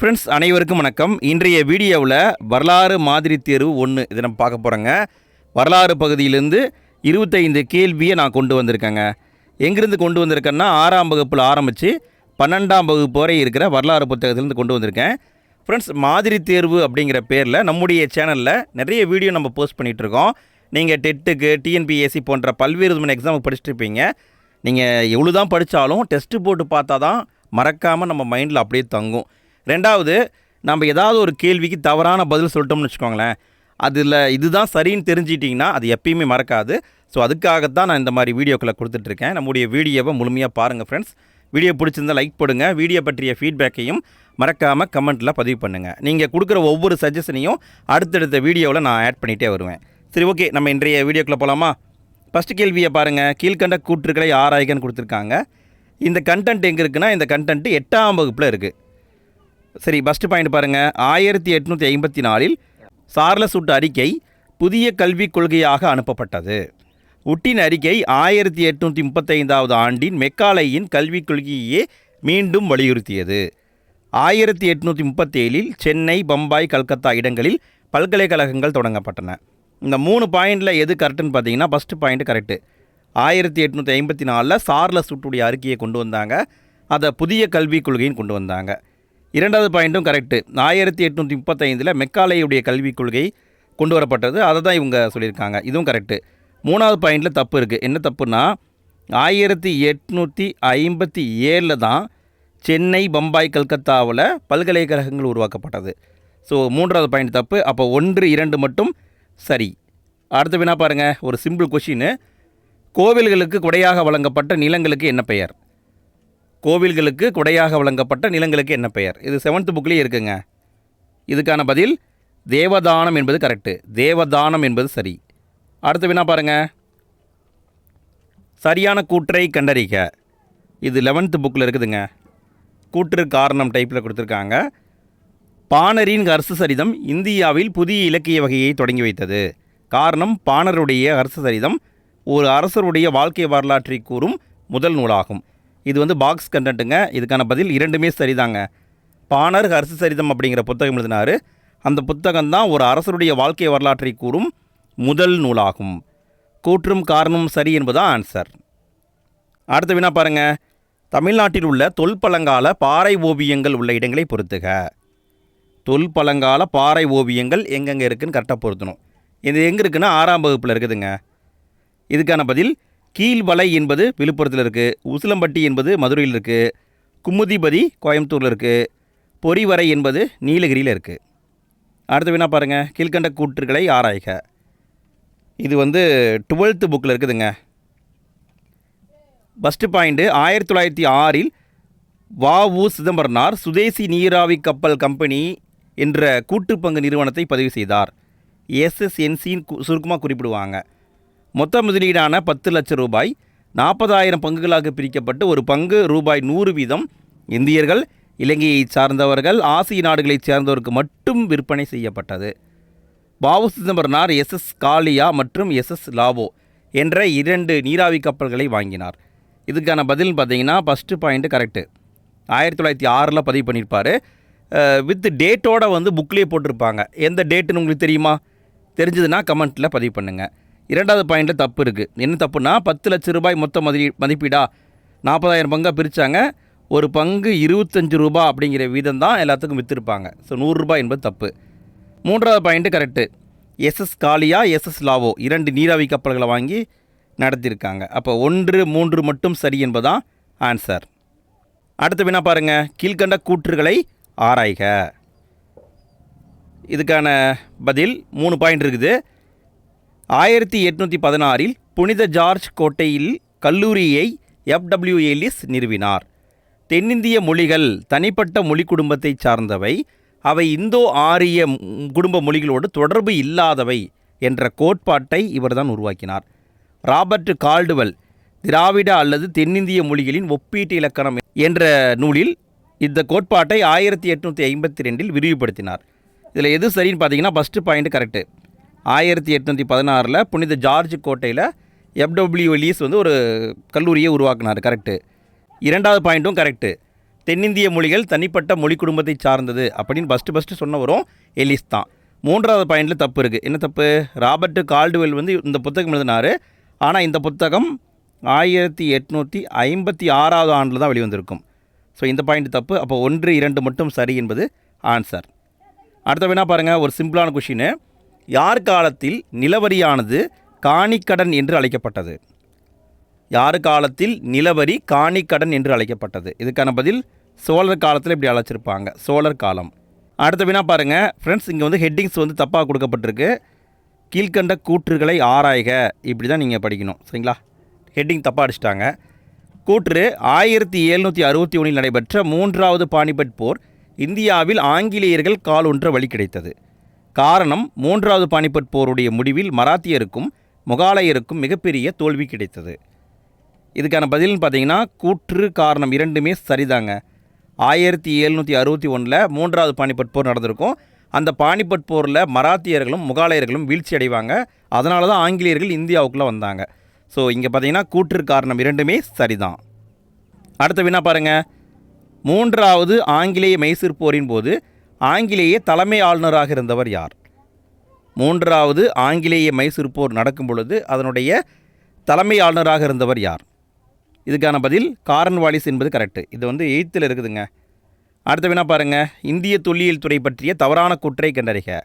Friends அனைவருக்கும் வணக்கம். இன்றைய வீடியோவில் வரலாறு மாதிரி தேர்வு 1 இதை நம்ம பார்க்க போகிறோங்க. வரலாறு பகுதியிலேருந்து 25 கேள்வியை நான் கொண்டு வந்திருக்கேங்க. எங்கேருந்து கொண்டு வந்திருக்கேன்னா 6ஆம் வகுப்பில் ஆரம்பித்து 12ஆம் வகுப்பு வரை இருக்கிற வரலாறு புத்தகத்திலேருந்து கொண்டு வந்திருக்கேன். ஃப்ரெண்ட்ஸ், மாதிரி தேர்வு அப்படிங்கிற பேரில் நம்முடைய சேனலில் நிறைய வீடியோ நம்ம போஸ்ட் பண்ணிகிட்ருக்கோம். நீங்கள் டெட்டுக்கு, டிஎன்பிஎஸ்சி போன்ற பல்வேறு விதமான எக்ஸாமுக்கு படிச்சுட்டு இருப்பீங்க. நீங்கள் எவ்வளோ தான் படித்தாலும் டெஸ்ட்டு போட்டு பார்த்தா தான் மறக்காமல் நம்ம மைண்டில் அப்படியே தங்கும். ரெண்டாவது, நம்ம ஏதாவது ஒரு கேள்விக்கு தவறான பதில் சொல்லிட்டோம்னு வச்சுக்கோங்களேன், அதில் இதுதான் சரின்னு தெரிஞ்சிட்டிங்கன்னா அது எப்பயுமே மறக்காது. ஸோ அதுக்காகத்தான் நான் இந்த மாதிரி வீடியோக்களை கொடுத்துட்ருக்கேன். நம்முடைய வீடியோவை முழுமையாக பாருங்கள் ஃப்ரெண்ட்ஸ். வீடியோ பிடிச்சிருந்தால் லைக் போடுங்க. வீடியோ பற்றிய ஃபீட்பேக்கையும் மறக்காமல் கமெண்ட்டில் பதிவு பண்ணுங்கள். நீங்கள் கொடுக்குற ஒவ்வொரு சஜஷனையும் அடுத்தடுத்த வீடியோவில் நான் ஆட் பண்ணிகிட்டே வருவேன். சரி, ஓகே, நம்ம இன்றைய வீடியோக்குள்ளே போகலாமா? ஃபஸ்ட்டு கேள்வியை பாருங்கள். கீழ்கண்ட கூற்றுக்களை ஆராய்கன்னு கொடுத்துருக்காங்க. இந்த கண்டென்ட் எங்கே இருக்குன்னா, இந்த கண்டென்ட் 8ஆம் வகுப்பில் இருக்குது. சரி, ஃபஸ்ட்டு பாயிண்ட் பாருங்கள். 1854 சார்லஸ் உட் அறிக்கை புதிய கல்விக் கொள்கையாக அனுப்பப்பட்டது. உட்டின் அறிக்கை 1835 ஆண்டின் மெக்காலேயின் கல்விக் கொள்கையே மீண்டும் வலியுறுத்தியது. 1837 சென்னை, பம்பாய், கல்கத்தா இடங்களில் பல்கலைக்கழகங்கள் தொடங்கப்பட்டன. இந்த 3 பாயிண்டில் எது கரெக்டுன்னு பார்த்தீங்கன்னா, ஃபஸ்ட்டு பாயிண்ட் கரெக்டு. 1854 சார்லஸ் உட்டுடைய அறிக்கையை கொண்டு வந்தாங்க. அதை புதிய கல்விக் கொள்கைன்னு கொண்டு வந்தாங்க. இரண்டாவது பாயிண்ட்டும் கரெக்டு. 1835 மெக்காலேயுடைய கல்விக் கொள்கை கொண்டு வரப்பட்டது. அதை தான் இவங்க சொல்லியிருக்காங்க. இதுவும் கரெக்டு. மூணாவது பாயிண்டில் தப்பு இருக்குது. என்ன தப்புன்னா, 1857 தான் சென்னை, பம்பாய், கல்கத்தாவில் பல்கலைக்கழகங்கள் உருவாக்கப்பட்டது. ஸோ மூன்றாவது பாயிண்ட் தப்பு. அப்போ 1, 2 மட்டும் சரி. அடுத்த வினா பாருங்கள். ஒரு சிம்பிள் கொஷின். கோவில்களுக்கு கொடையாக வழங்கப்பட்ட நிலங்களுக்கு என்ன பெயர்? கோவில்களுக்கு கொடையாக வழங்கப்பட்ட நிலங்களுக்கு என்ன பெயர்? இது 7th புக்லேயே இருக்குங்க. இதுக்கான பதில் தேவதானம் என்பது கரெக்டு. தேவதானம் என்பது சரி. அடுத்த வினா பாருங்கள். சரியான கூற்றை கண்டறிக. இது 11th புக்கில் இருக்குதுங்க. கூற்று காரணம் டைப்பில் கொடுத்துருக்காங்க. பாணரின் அரசு சரிதம் இந்தியாவில் புதிய இலக்கிய வகையை தொடங்கி வைத்தது. காரணம், பாணருடைய அரசு சரிதம் ஒரு அரசருடைய வாழ்க்கை வரலாற்றை கூறும் முதல் நூலாகும். இது பாக்ஸ் கண்டென்ட்டுங்க. இதுக்கான பதில் 2மே சரிதாங்க. பாணர் அரசு சரிதம் அப்படிங்கிற புத்தகம் எழுதினார். அந்த புத்தகம்தான் ஒரு அரசருடைய வாழ்க்கை வரலாற்றை கூறும் முதல் நூலாகும். கூற்றும் காரணமும் சரி என்பதான் ஆன்சர். அடுத்த வினா பாருங்கள். தமிழ்நாட்டில் உள்ள தொல்பழங்கால பாறை ஓவியங்கள் உள்ள இடங்களை பொறுத்துக. தொல்பழங்கால பாறை ஓவியங்கள் எங்கெங்கே இருக்குதுன்னு கரெக்டாக பொருத்தணும். இது எங்கே இருக்குன்னா 6ஆம் வகுப்பில் இருக்குதுங்க. இதுக்கான பதில் கீழ்வலை என்பது விழுப்புரத்தில் இருக்குது. உசிலம்பட்டி என்பது மதுரையில் இருக்குது. குமுதிபதி கோயம்புத்தூரில் இருக்குது. பொறிவரை என்பது நீலகிரியில் இருக்குது. அடுத்த வினா பாருங்கள். கீழ்கண்ட கூற்றுக்களை ஆராய்க. இது 12th புக்கில் இருக்குதுங்க. First point, 1906 வ.உ. சிதம்பரனார் சுதேசி நீராவி கப்பல் கம்பெனி என்ற கூட்டுப்பங்கு நிறுவனத்தை பதிவு செய்தார். எஸ்எஸ்என்சின்னு சுருக்கமாக குறிப்பிடுவாங்க. மொத்த முதலீடான 10 லட்சம் ரூபாய் 40,000 பங்குகளாக பிரிக்கப்பட்டு ஒரு பங்கு ரூபாய் 100 வீதம் இந்தியர்கள், இலங்கையை சார்ந்தவர்கள், ஆசிய நாடுகளைச் சேர்ந்தவருக்கு மட்டும் விற்பனை செய்யப்பட்டது. வ.உ. சிதம்பரனார் எஸ்எஸ் காளியா மற்றும் எஸ்எஸ் லாவோ என்ற 2 நீராவி கப்பல்களை வாங்கினார். இதுக்கான பதில் பார்த்தீங்கன்னா, ஃபஸ்ட்டு பாயிண்ட்டு கரெக்டு. 1906 பதிவு பண்ணியிருப்பார். வித் டேட்டோட புக்லேயே போட்டிருப்பாங்க. எந்த டேட்டுன்னு உங்களுக்கு தெரியுமா? தெரிஞ்சதுன்னா கமெண்ட்டில் பதிவு பண்ணுங்கள். இரண்டாவது பாயிண்டில் தப்பு இருக்குது. என்ன தப்புனா, 10 லட்சம் ரூபாய் மொத்த மதிப்பீடா 40,000 பங்காக பிரித்தாங்க. ஒரு பங்கு 25 ரூபா அப்படிங்கிற வீதம் தான் எல்லாத்துக்கும் விற்றுருப்பாங்க. ஸோ 100 ரூபாய் என்பது தப்பு. மூன்றாவது பாயிண்ட்டு கரெக்டு. எஸ்எஸ் காளியா, எஸ்எஸ் லாவோ 2 நீராவி கப்பல்களை வாங்கி நடத்தியிருக்காங்க. அப்போ 1, 3 மட்டும் சரி என்பதான் ஆன்சர். அடுத்த வினா பாருங்கள். கீழ்கண்ட கூற்றுக்களை ஆராய்க. இதுக்கான பதில் 3 பாயிண்ட் இருக்குது. 1816 புனித ஜார்ஜ் கோட்டையில் கல்லூரியை F.W. எல்லிஸ் நிறுவினார். தென்னிந்திய மொழிகள் தனிப்பட்ட மொழி குடும்பத்தை சார்ந்தவை, அவை இந்தோ ஆரிய குடும்ப மொழிகளோடு தொடர்பு இல்லாதவை என்ற கோட்பாட்டை இவர்தான் உருவாக்கினார். ராபர்ட் கால்டுவெல் திராவிட அல்லது தென்னிந்திய மொழிகளின் ஒப்பீட்டு இலக்கணம் என்ற நூலில் இந்த கோட்பாட்டை 1852 விரிவுபடுத்தினார். இதில் எது சரின்னு பார்த்தீங்கன்னா, ஃபஸ்ட்டு பாயிண்ட் கரெக்டு. 1816 புனித ஜார்ஜ் கோட்டையில் F.W. எல்லிஸ் ஒரு கல்லூரியை உருவாக்கினார். கரெக்டு. இரண்டாவது பாயிண்ட்டும் கரெக்டு. தென்னிந்திய மொழிகள் தனிப்பட்ட மொழி குடும்பத்தை சார்ந்தது அப்படின்னு ஃபஸ்ட்டு சொன்னவரும் எலிஸ் தான். 3வது பாயிண்டில் தப்பு இருக்குது. என்ன தப்பு? ராபர்ட் கால்டுவெல் வந்து இந்த புத்தகம் எழுதினார். ஆனால் இந்த புத்தகம் 1856 ஆண்டில் தான் வெளிவந்திருக்கும். ஸோ இந்த பாயிண்ட் தப்பு. அப்போ 1, 2 மட்டும் சரி என்பது ஆன்சர். அடுத்த வேணா பாருங்கள், ஒரு சிம்பிளான கொஷின். யார் காலத்தில் நிலவரியானது காணிக்கடன் என்று அழைக்கப்பட்டது? யார் காலத்தில் நிலவரி காணிக்கடன் என்று அழைக்கப்பட்டது? இதுக்கான பதில் சோழர் காலத்தில் இப்படி அழைச்சிருப்பாங்க, சோழர் காலம். அடுத்த வினா பாருங்கள் ஃப்ரெண்ட்ஸ், இங்கே வந்து ஹெட்டிங்ஸ் வந்து தப்பாக கொடுக்கப்பட்டிருக்கு. கீழ்கண்ட கூற்றுகளை ஆராய்க, இப்படி தான் நீங்கள் படிக்கணும். சரிங்களா? ஹெட்டிங் தப்பாக அடிச்சிட்டாங்க. கூற்று: 1761 நடைபெற்ற 3வது பானிபட் போர் இந்தியாவில் ஆங்கிலேயர்கள் கால் ஒன்ற வழி கிடைத்தது. காரணம்: 3வது பானிபட் போருடைய முடிவில் மராத்தியருக்கும் முகாலயருக்கும் மிகப்பெரிய தோல்வி கிடைத்தது. இதுக்கான பதில்னு பார்த்தீங்கன்னா கூற்று காரணம் இரண்டுமே சரிதாங்க. 1761 3வது பானிபட் போர் நடந்திருக்கும். அந்த பானிபட் போரில் மராத்தியர்களும் முகாலயர்களும் வீழ்ச்சி அடைவாங்க. அதனால தான் ஆங்கிலேயர்கள் இந்தியாவுக்குள்ளே வந்தாங்க. ஸோ இங்கே பார்த்தீங்கன்னா கூற்று காரணம் இரண்டுமே சரிதான். அடுத்த வினா பாருங்கள். 3வது ஆங்கிலேய மைசூர் போரின் போது ஆங்கிலேய தலைமை ஆளுநராக இருந்தவர் யார்? 3வது ஆங்கிலேய மைசூர் போர் நடக்கும் பொழுது அதனுடைய தலைமை ஆளுநராக இருந்தவர் யார்? இதுக்கான பதில் காரன்வாலிஸ் என்பது கரெக்டு. இது வந்து 8ல் இருக்குதுங்க. அடுத்த வினா பாருங்கள். இந்திய தொல்லியல் துறை பற்றிய தவறான கூற்றை கண்டறிக.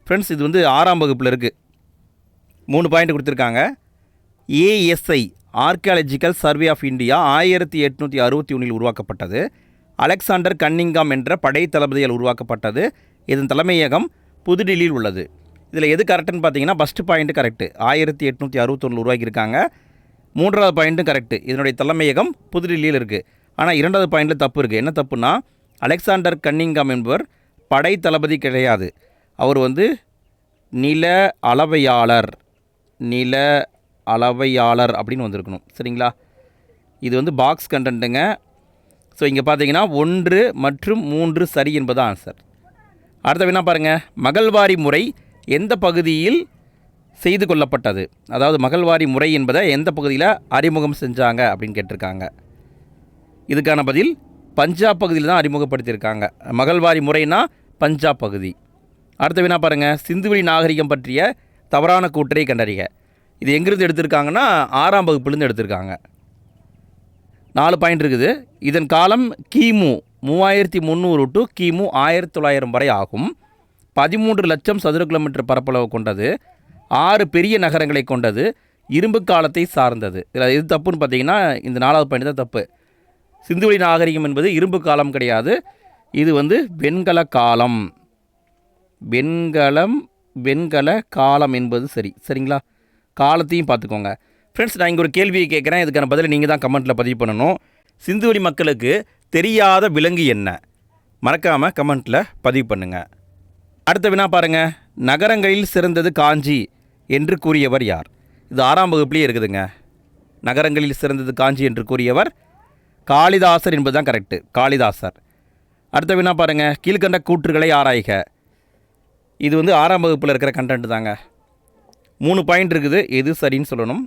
ஃப்ரெண்ட்ஸ், இது வந்து 6ஆம் வகுப்பில் இருக்குது. 3 பாயிண்ட் கொடுத்துருக்காங்க. ASI archaeological survey of India 1861 உருவாக்கப்பட்டது. அலெக்சாண்டர் கன்னிங்காம் என்ற படை தளபதியால் உருவாக்கப்பட்டது. இதன் தலைமையகம் புதுடில்லியில் உள்ளது. இதில் எது கரெக்டுன்னு பார்த்தீங்கன்னா ஃபஸ்ட்டு பாயிண்ட்டு கரெக்டு, 1861 உருவாக்கியிருக்காங்க. 3வது பாயிண்ட்டும் கரெக்டு, இதனுடைய தலைமையகம் புதுடில்லியில் இருக்குது. ஆனால் 2வது பாயிண்டில் தப்பு இருக்குது. என்ன தப்புனா, அலெக்சாண்டர் கன்னிங்காம் என்பவர் படை தளபதி கிடையாது. அவர் வந்து நில அளவையாளர் அப்படின்னு வந்திருக்கணும். சரிங்களா? இது வந்து பாக்ஸ் கண்டென்ட்டுங்க. ஸோ இங்கே பார்த்தீங்கன்னா 1 மற்றும் 3 சரி என்பது ஆன்சர். அடுத்த வினா பாருங்கள். மகள்வாரி முறை எந்த பகுதியில் செய்து கொள்ளப்பட்டது? அதாவது மகள்வாரி முறை என்பதை எந்த பகுதியில் அறிமுகம் செஞ்சாங்க அப்படின்னு கேட்டிருக்காங்க. இதுக்கான பதில் பஞ்சாப் பகுதியில் தான் அறிமுகப்படுத்தியிருக்காங்க. மகள்வாரி முறைனா பஞ்சாப் பகுதி. அடுத்த வினா பாருங்கள். சிந்துவெளி நாகரிகம் பற்றிய தவறான கூற்றை கண்டறிக. இது எங்கிருந்து எடுத்திருக்காங்கன்னா 6ஆம் வகுப்புலேருந்து எடுத்திருக்காங்க. 4 பாயிண்ட் இருக்குது. இதன் காலம் கிமு 3300 டு கிமு 1900 வரை ஆகும். 13 லட்சம் சதுர கிலோமீட்டர் பரப்பளவு கொண்டது. 6 பெரிய நகரங்களை கொண்டது. இரும்பு காலத்தை சார்ந்தது. இதில் எது தப்புன்னு பார்த்தீங்கன்னா இந்த 4வது பாயிண்ட் தான் தப்பு. சிந்துவெளி நாகரிகம் என்பது இரும்பு காலம் கிடையாது. இது வந்து வெண்கல காலம். வெண்கல காலம் என்பது சரி. சரிங்களா? காலத்தையும் பார்த்துக்கோங்க. ஃப்ரெண்ட்ஸ், நான் இங்கே ஒரு கேள்வியை கேட்குறேன். இதுக்கான பதிலை நீங்கள் தான் கமெண்ட்டில் பதிவு பண்ணணும். சிந்துவெளி மக்களுக்கு தெரியாத விலங்கு என்ன? மறக்காமல் கமெண்ட்டில் பதிவு பண்ணுங்கள். அடுத்த வினா பாருங்கள். நகரங்களில் சிறந்தது காஞ்சி என்று கூறியவர் யார்? இது 6ஆம் வகுப்புலேயே இருக்குதுங்க. நகரங்களில் சிறந்தது காஞ்சி என்று கூறியவர் காளிதாசர் என்பது தான் கரெக்டு, காளிதாசர். அடுத்த வினா பாருங்கள். கீழ்கண்ட கூற்றுகளை ஆராய்க. இது வந்து 6ஆம் வகுப்பில் இருக்கிற கண்டென்ட் தாங்க. 3 பாயிண்ட் இருக்குது, எது சரின்னு சொல்லணும்.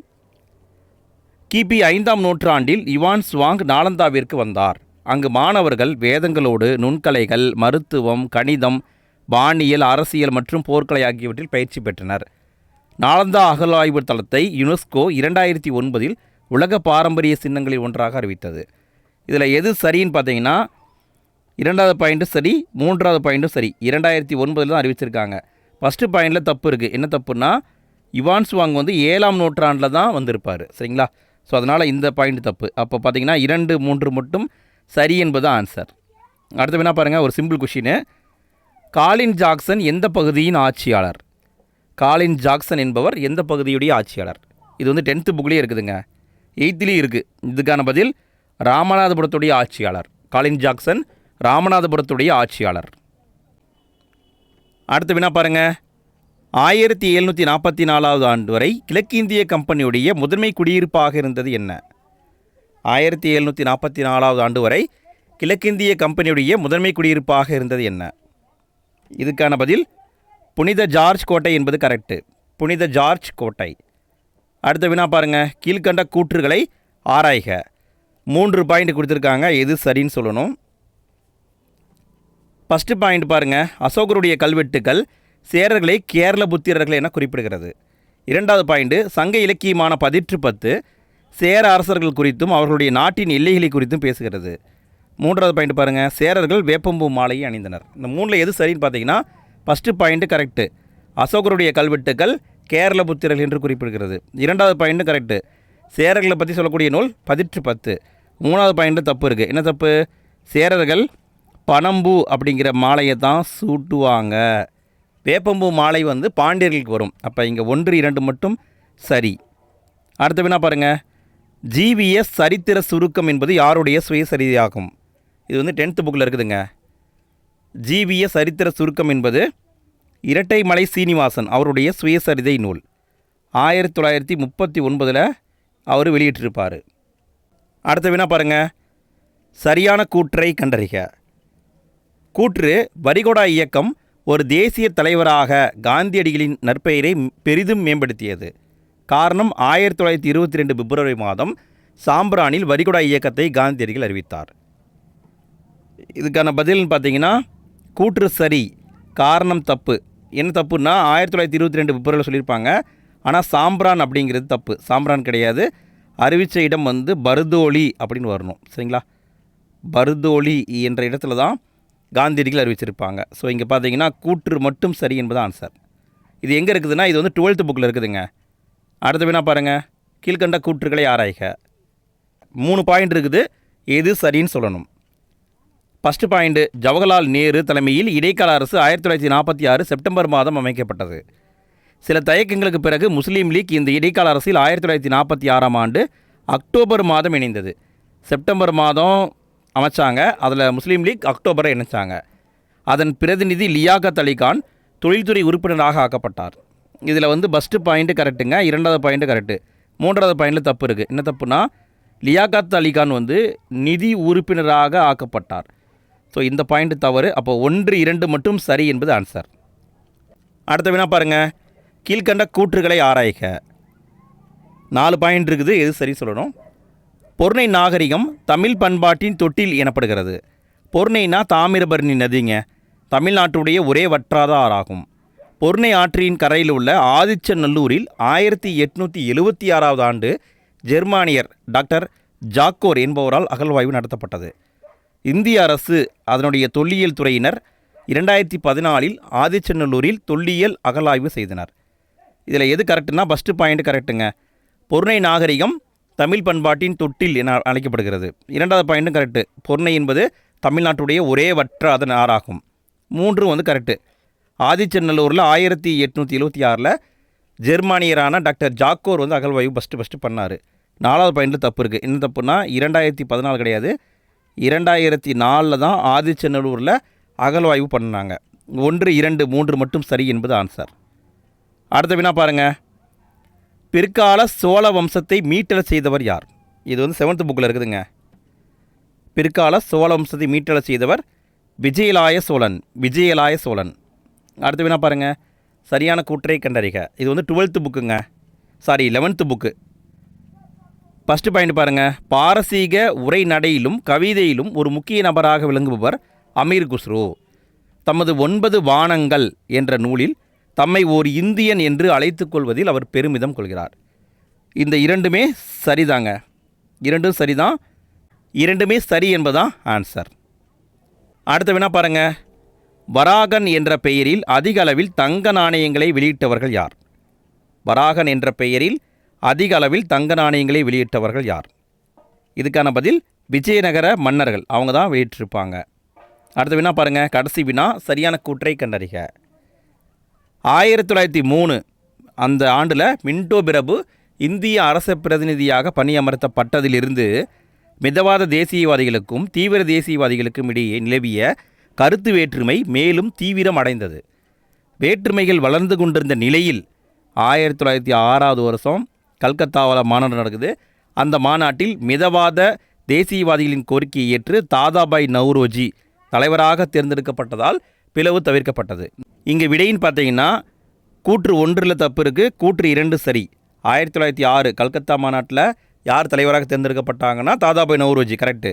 கிபி 5ஆம் நூற்றாண்டில் யுவான் சுவாங் நாலந்தாவிற்கு வந்தார். அங்கு மாணவர்கள் வேதங்களோடு நுண்கலைகள், மருத்துவம், கணிதம், வானியல், அரசியல் மற்றும் போர்க்கலை ஆகியவற்றில் பயிற்சி பெற்றனர். நாலந்தா அகழாய்வு தளத்தை யுனெஸ்கோ 2009 உலக பாரம்பரிய சின்னங்களில் ஒன்றாக அறிவித்தது. இதில் எது சரின்னு பார்த்தீங்கன்னா 2வது பாயிண்ட்டும் சரி, 3வது பாயிண்ட்டும் சரி. 2009 தான் அறிவிச்சிருக்காங்க. ஃபஸ்ட்டு பாயிண்டில் தப்பு இருக்குது. என்ன தப்புன்னா, யுவான் சுவாங் வந்து 7ஆம் நூற்றாண்டில் தான் வந்திருப்பார். சரிங்களா? ஸோ அதனால் இந்த பாயிண்ட் தப்பு. அப்போ பார்த்தீங்கன்னா 2, 3 மட்டும் சரி என்பது ஆன்சர். அடுத்த வினா பாருங்கள். ஒரு சிம்பிள் கொஷின். காலின் ஜாக்சன் எந்த பகுதியின் ஆட்சியாளர்? காலின் ஜாக்சன் என்பவர் எந்த பகுதியுடைய ஆட்சியாளர்? இது வந்து 10th புக்லேயே இருக்குதுங்க, 8லேயும் இருக்குது. இதுக்கான பதில் ராமநாதபுரத்துடைய ஆட்சியாளர். காலின் ஜாக்சன் ராமநாதபுரத்துடைய ஆட்சியாளர். அடுத்த வினா பாருங்கள். 1744 ஆண்டு வரை கிழக்கிந்திய கம்பெனியுடைய முதன்மை குடியிருப்பாக இருந்தது என்ன? 1744 ஆண்டு வரை கிழக்கிந்திய கம்பெனியுடைய முதன்மை குடியிருப்பாக இருந்தது என்ன? இதுக்கான பதில் புனித ஜார்ஜ் கோட்டை என்பது கரெக்டு, புனித ஜார்ஜ் கோட்டை. அடுத்த வினா பாருங்கள். கீழ்கண்ட கூற்றுகளை ஆராய்க. 3 பாயிண்ட் கொடுத்துருக்காங்க, எது சரின்னு சொல்லணும். ஃபஸ்ட்டு பாயிண்ட் பாருங்கள், அசோகருடைய கல்வெட்டுக்கள் சேரர்களை கேரள புத்திரர்கள் என குறிப்பிடுகிறது. 2வது பாயிண்ட்டு, சங்க இலக்கியமான 10 சேர அரசர்கள் குறித்தும் அவர்களுடைய நாட்டின் எல்லைகளை குறித்தும் பேசுகிறது. 3வது பாயிண்ட் பாருங்கள், சேரர்கள் வேப்பம்பூ மாலையை அணிந்தனர். இந்த 3ல் எது சரின்னு பார்த்தீங்கன்னா ஃபஸ்ட்டு பாயிண்ட்டு கரெக்டு, அசோகருடைய கல்வெட்டுக்கள் கேரள புத்திரர்கள் என்று குறிப்பிடுகிறது. 2வது பாயிண்ட்டு கரெக்டு, சேரர்களை பற்றி சொல்லக்கூடிய நூல் 10. 3வது பாயிண்ட்டு தப்பு இருக்குது. என்ன தப்பு? சேரர்கள் பனம்பூ அப்படிங்கிற மாலையை தான் சூட்டுவாங்க. வேப்பம்பூ மாலை வந்து பாண்டியர்களுக்கு வரும். அப்போ இங்கே 1, 2 மட்டும் சரி. அடுத்த வினா பாருங்கள், ஜிவிஎஸ் சரித்திர சுருக்கம் என்பது யாருடைய சுயசரிதையாகும்? இது வந்து 10th புக்கில் இருக்குதுங்க. ஜிவிஎஸ் சரித்திர சுருக்கம் என்பது இரட்டைமலை சீனிவாசன் அவருடைய சுயசரிதை நூல். 1939 அவர் வெளியிட்டிருப்பார். அடுத்த வினா பாருங்கள், சரியான கூற்றை கண்டறிக. கூற்று, வரிகொடா இயக்கம் ஒரு தேசிய தலைவராக காந்தியடிகளின் நற்பெயரை பெரிதும் மேம்படுத்தியது. காரணம், 1922 பிப்ரவரி மாதம் சாம்பிரானில் வரிகொடா இயக்கத்தை காந்தியடிகள் அறிவித்தார். இதுக்கான பதில்னு பார்த்தீங்கன்னா கூற்று சரி, காரணம் தப்பு. என்ன தப்புன்னா 1922 பிப்ரவரியில் சொல்லியிருப்பாங்க, ஆனால் சாம்பிரான் அப்படிங்கிறது தப்பு. சாம்பிரான் கிடையாது, அறிவித்த இடம் வந்து பர்தோலி அப்படின்னு வரணும். சரிங்களா? பர்தோலி என்ற இடத்துல தான் காந்தியடிகள் அறிவிச்சிருப்பாங்க. ஸோ இங்கே பார்த்தீங்கன்னா கூற்று மட்டும் சரி என்பது ஆன்சர். இது எங்கே இருக்குதுன்னா இது வந்து 12th புக்கில் இருக்குதுங்க. அடுத்த வினா பாருங்கள், கீழ்கண்ட கூற்றுகளை ஆராய்க. 3 பாயிண்ட் இருக்குது, எது சரின்னு சொல்லணும். ஃபஸ்ட்டு பாயிண்ட்டு, ஜவஹர்லால் நேரு தலைமையில் இடைக்கால அரசு 1946 செப்டம்பர் மாதம் அமைக்கப்பட்டது. சில தயக்கங்களுக்கு பிறகு முஸ்லீம் லீக் இந்த இடைக்கால அரசில் 1946ஆம் ஆண்டு அக்டோபர் மாதம் இணைந்தது. செப்டம்பர் மாதம் அமைச்சாங்க, அதில் முஸ்லீம் லீக் அக்டோபரை இணைச்சாங்க. அதன் பிரதிநிதி லியாகத் அலி கான் தொழில்துறை உறுப்பினராக ஆக்கப்பட்டார். இதில் வந்து ஃபஸ்ட்டு பாயிண்ட்டு கரெக்டுங்க, 2வது பாயிண்ட்டு கரெக்டு. 3வது பாயிண்டில் தப்பு இருக்குது. என்ன தப்புனா லியாகத் அலி கான் வந்து நிதி உறுப்பினராக ஆக்கப்பட்டார். ஸோ இந்த பாயிண்ட்டு தவறு. அப்போ 1, 2 மட்டும் சரி என்பது ஆன்சர். அடுத்த வினா பாருங்கள், கீழ்கண்ட கூற்றுகளை ஆராய்க. 4 பாயிண்ட் இருக்குது, எது சரி சொல்லணும். பொருணை நாகரிகம் தமிழ் பண்பாட்டின் தொட்டில் எனப்படுகிறது. பொருணைனா தாமிரபரணி நதிங்க, தமிழ்நாட்டுடைய ஒரே வற்றாத ஆறாகும். பொருணை ஆற்றின் கரையில் உள்ள ஆதிச்சநல்லூரில் 1876ஆவது ஆண்டு ஜெர்மானியர் டாக்டர் ஜாக்கோர் என்பவரால் அகழ்வாய்வு நடத்தப்பட்டது. இந்திய அரசு அதனுடைய தொல்லியல் துறையினர் 2014 ஆதிச்சநல்லூரில் தொல்லியல் அகழாய்வு செய்தனர். இதில் எது கரெக்டுனா ஃபஸ்ட்டு பாயிண்ட் கரெக்டுங்க, பொருணை நாகரிகம் தமிழ் பண்பாட்டின் தொட்டில் என அழைக்கப்படுகிறது. 2வது பாயிண்ட்டும் கரெக்டு, பொருணை என்பது தமிழ்நாட்டுடைய ஒரே வற்றாத ஆறாகும். 3 வந்து கரெக்டு, ஆதிச்சநல்லூரில் 1876 ஜெர்மானியரான டாக்டர் ஜாக்கோர் வந்து அகழ்வாய்வு ஃபஸ்ட்டு பண்ணார். 4வது பாயிண்டில் தப்பு இருக்குது. என்ன தப்புனா 2014 கிடையாது, 2004 தான் ஆதிச்சநல்லூரில் அகழ்வாய்வு பண்ணாங்க. 1, 2, 3 மட்டும் சரி என்பது ஆன்சர். அடுத்த வினா பாருங்கள், பிற்கால சோழ வம்சத்தை மீட்டெழச் செய்தவர் யார்? இது வந்து 7th புக்கில் இருக்குதுங்க. பிற்கால சோழ வம்சத்தை மீட்டெழச் செய்தவர் விஜயலாய சோழன். அடுத்த வினா பாருங்கள், சரியான கூற்றை கண்டறிக. இது வந்து 12th புக்குங்க, 11th book. First point பாருங்கள், பாரசீக உரைநடையிலும் கவிதையிலும் ஒரு முக்கிய நபராக விளங்குபவர் அமீர் குஸ்ரு. தமது 9 வானங்கள் என்ற நூலில் தம்மை ஓர் இந்தியன் என்று அழைத்துக் கொள்வதில் அவர் பெருமிதம் கொள்கிறார். இந்த 2மே சரிதாங்க, 2ம் சரிதான், 2மே சரி என்பதுதான் ஆன்சர். அடுத்த வினா பாருங்கள், வராகன் என்ற பெயரில் அதிக அளவில் தங்க நாணயங்களை வெளியிட்டவர்கள் யார்? வராகன் என்ற பெயரில் அதிக அளவில் தங்க நாணயங்களை வெளியிட்டவர்கள் யார்? இதுக்கான பதில் விஜயநகர மன்னர்கள், அவங்க தான் வெளியிட்டிருப்பாங்க. அடுத்த வினா பாருங்கள், கடைசி வினா, சரியான கூற்றை கண்டறிக. 1903 அந்த ஆண்டில் மின்டோ பிரபு இந்திய அரச பிரதிநிதியாக பணியமர்த்தப்பட்டதிலிருந்து மிதவாத தேசியவாதிகளுக்கும் தீவிர தேசியவாதிகளுக்கும் இடையே நிலவிய கருத்து வேற்றுமை மேலும் தீவிரம் அடைந்தது. வேற்றுமைகள் வளர்ந்து கொண்டிருந்த நிலையில் 1906ஆவது வருஷம் கல்கத்தாவில் மாநாடு நடக்குது. அந்த மாநாட்டில் மிதவாத தேசியவாதிகளின் கோரிக்கையை ஏற்று தாதாபாய் நவ்ரோஜி தலைவராக தேர்ந்தெடுக்கப்பட்டதால் பிளவு தவிர்க்கப்பட்டது. இங்கே விடைன்னு பார்த்தீங்கன்னா கூற்று 1 தப்பு இருக்குது, கூற்று 2 சரி. 1906 கல்கத்தா மாநாட்டில் யார் தலைவராக தேர்ந்தெடுக்கப்பட்டாங்கன்னா தாதாபாய் நௌரோஜி, கரெக்டு.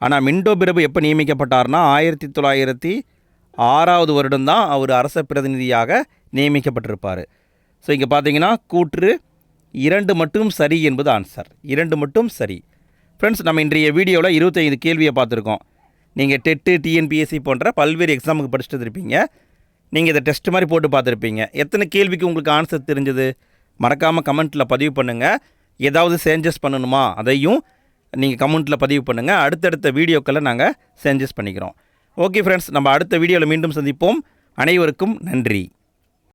ஆனால் மின்டோ பிரபு எப்போ நியமிக்கப்பட்டார்னா 1906 வருடம்தான் அவர் அரச பிரதிநிதியாக நியமிக்கப்பட்டிருப்பார். ஸோ இங்கே பார்த்தீங்கன்னா கூற்று 2 மட்டும் சரி என்பது ஆன்சர். 2 மட்டும் சரி. ஃப்ரெண்ட்ஸ், நம்ம இன்றைய வீடியோவில் 25 கேள்வியை பார்த்துருக்கோம். நீங்கள் டெட்டு, டிஎன்பிஎஸ்சி போன்ற பல்வேறு எக்ஸாமுக்கு படிச்சுட்டு இருப்பீங்க. நீங்கள் இதை டெஸ்ட் மாதிரி போட்டு பார்த்துருப்பீங்க. எத்தனை கேள்விக்கு உங்களுக்கு ஆன்சர் தெரிஞ்சது? மறக்காமல் கமெண்ட்டில் பதிவு பண்ணுங்கள். ஏதாவது சேஞ்சஸ் பண்ணணுமா அதையும் நீங்கள் கமெண்ட்டில் பதிவு பண்ணுங்கள். அடுத்தடுத்த வீடியோக்களை நாங்கள் சேஞ்சஸ் பண்ணிக்கிறோம். ஓகே ஃப்ரெண்ட்ஸ், நம்ம அடுத்த வீடியோவில் மீண்டும் சந்திப்போம். அனைவருக்கும் நன்றி.